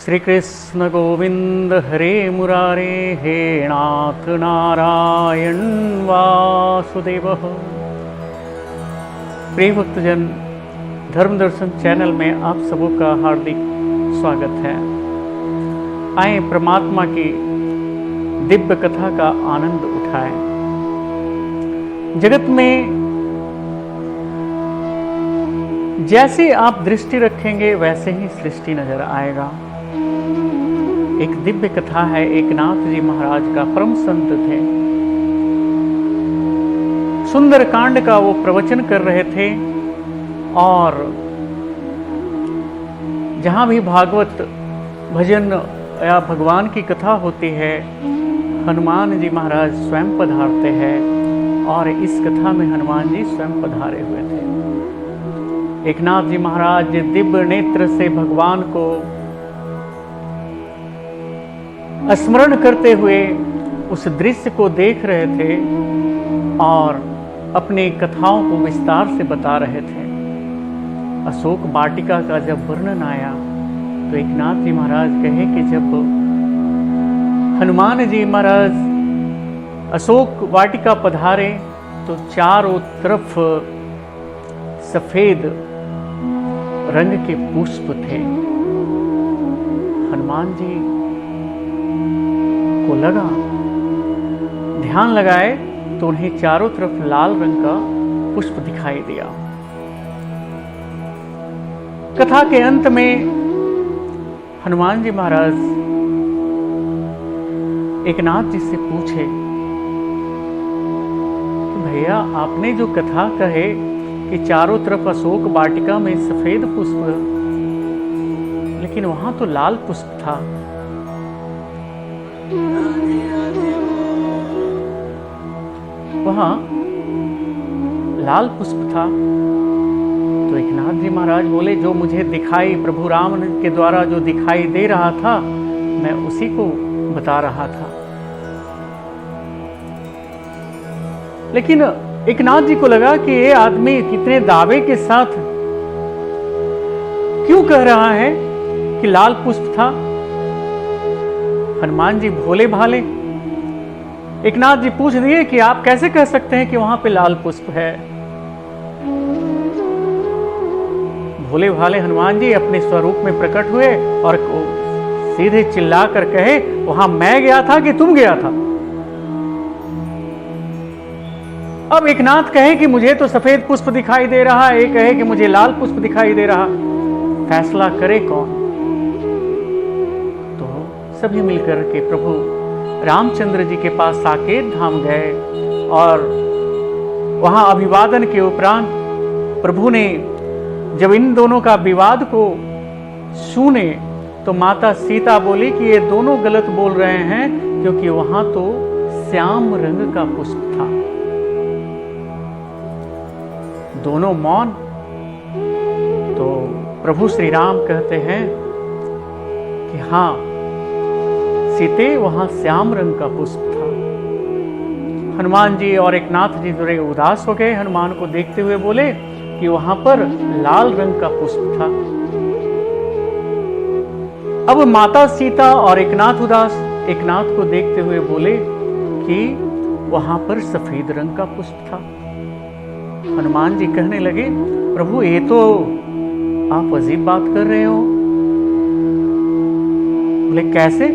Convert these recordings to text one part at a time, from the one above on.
श्री कृष्ण गोविंद हरे मुरारे हे नाथ नारायण वासुदेव। प्रिय भक्तजन, धर्म दर्शन चैनल में आप सबों का हार्दिक स्वागत है। आए परमात्मा की दिव्य कथा का आनंद उठाएं। जगत में जैसे आप दृष्टि रखेंगे वैसे ही सृष्टि नजर आएगा। एक दिव्य कथा है। एकनाथ जी महाराज का परम संत थे। सुंदर कांड का वो प्रवचन कर रहे थे और जहां भी भागवत भजन या भगवान की कथा होती है, हनुमान जी महाराज स्वयं पधारते हैं और इस कथा में हनुमान जी स्वयं पधारे हुए थे। एकनाथ जी महाराज दिव्य नेत्र से भगवान को स्मरण करते हुए उस दृश्य को देख रहे थे और अपनी कथाओं को विस्तार से बता रहे थे। अशोक वाटिका का जब वर्णन आया तो एकनाथ जी महाराज कहे कि जब हनुमान जी महाराज अशोक वाटिका पधारे तो चारों तरफ सफेद रंग के पुष्प थे। हनुमान जी को लगा, ध्यान लगाए तो उन्हें चारों तरफ लाल रंग का पुष्प दिखाई दिया। कथा के अंत में हनुमान जी महाराज एकनाथ जी से पूछे कि भैया, आपने जो कथा कहे कि चारों तरफ अशोक वाटिका में सफेद पुष्प, लेकिन वहां तो लाल पुष्प था। वहां लाल पुष्प था। तो एकनाथ जी महाराज बोले, जो मुझे दिखाई प्रभु राम के द्वारा जो दिखाई दे रहा था, मैं उसी को बता रहा था। लेकिन एकनाथ जी को लगा कि ये आदमी कितने दावे के साथ क्यों कह रहा है कि लाल पुष्प था। हनुमान जी भोले भाले एकनाथ जी पूछ दिए कि आप कैसे कह सकते हैं कि वहां पे लाल पुष्प है। भोले भाले हनुमान जी अपने स्वरूप में प्रकट हुए और सीधे चिल्लाकर कहे, वहां मैं गया था कि तुम गया था। अब एकनाथ कहे कि मुझे तो सफेद पुष्प दिखाई दे रहा है, एक कहे कि मुझे लाल पुष्प दिखाई दे रहा। फैसला करे कौन? सभी मिलकर के प्रभु रामचंद्र जी के पास साकेत धाम गए और वहां अभिवादन के उपरांत प्रभु ने जब इन दोनों का विवाद को सुने तो माता सीता बोली कि ये दोनों गलत बोल रहे हैं, क्योंकि वहां तो श्याम रंग का पुष्प था। दोनों मौन। तो प्रभु श्री राम कहते हैं कि हाँ सीते, वहां श्याम रंग का पुष्प था। हनुमान जी और एकनाथ जी थोड़े उदास हो गए। हनुमान को देखते हुए बोले कि वहां पर लाल रंग का पुष्प था। अब माता सीता और एकनाथ उदास एकनाथ को देखते हुए बोले कि वहां पर सफेद रंग का पुष्प था। हनुमान जी कहने लगे, प्रभु ये तो आप अजीब बात कर रहे हो। बोले कैसे?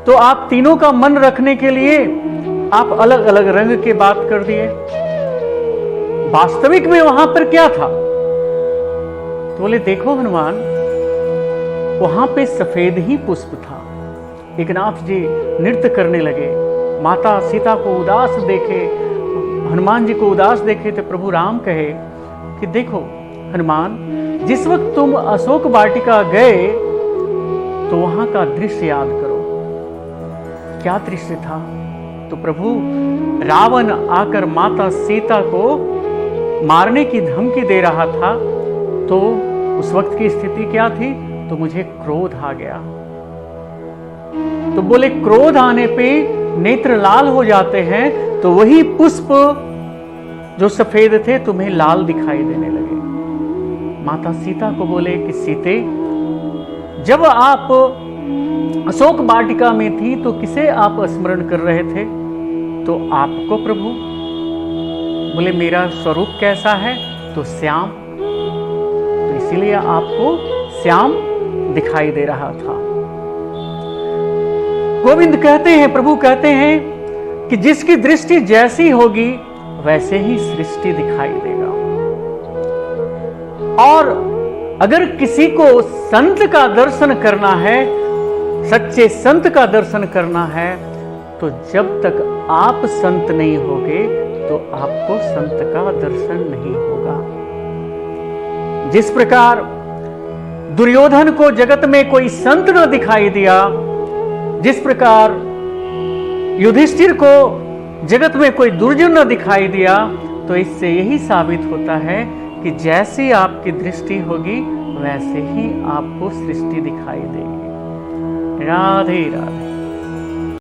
तो आप तीनों का मन रखने के लिए आप अलग अलग रंग की बात कर दिए। वास्तविक में वहां पर क्या था? तो बोले देखो हनुमान, वहां पे सफेद ही पुष्प था। एकनाथ जी नृत्य करने लगे। माता सीता को उदास देखे, हनुमान जी को उदास देखे तो प्रभु राम कहे कि देखो हनुमान, जिस वक्त तुम अशोक वाटिका गए तो वहां का दृश्य याद करो। क्या दृश्य था? तो प्रभु रावण आकर माता सीता को मारने की धमकी दे रहा था। तो उस वक्त की स्थिति क्या थी? तो मुझे क्रोध आ गया। तो बोले क्रोध आने पे नेत्र लाल हो जाते हैं, तो वही पुष्प जो सफेद थे तुम्हें लाल दिखाई देने लगे। माता सीता को बोले कि सीते, जब आप अशोक वाटिका में थी तो किसे आप स्मरण कर रहे थे? तो आपको प्रभु। बोले मेरा स्वरूप कैसा है? तो श्याम। तो इसीलिए आपको श्याम दिखाई दे रहा था। गोविंद कहते हैं, प्रभु कहते हैं कि जिसकी दृष्टि जैसी होगी वैसे ही सृष्टि दिखाई देगा। और अगर किसी को संत का दर्शन करना है, सच्चे संत का दर्शन करना है, तो जब तक आप संत नहीं होगे तो आपको संत का दर्शन नहीं होगा। जिस प्रकार दुर्योधन को जगत में कोई संत न दिखाई दिया, जिस प्रकार युधिष्ठिर को जगत में कोई दुर्जन न दिखाई दिया, तो इससे यही साबित होता है कि जैसी आपकी दृष्टि होगी वैसे ही आपको सृष्टि दिखाई देगी। राधे राधे।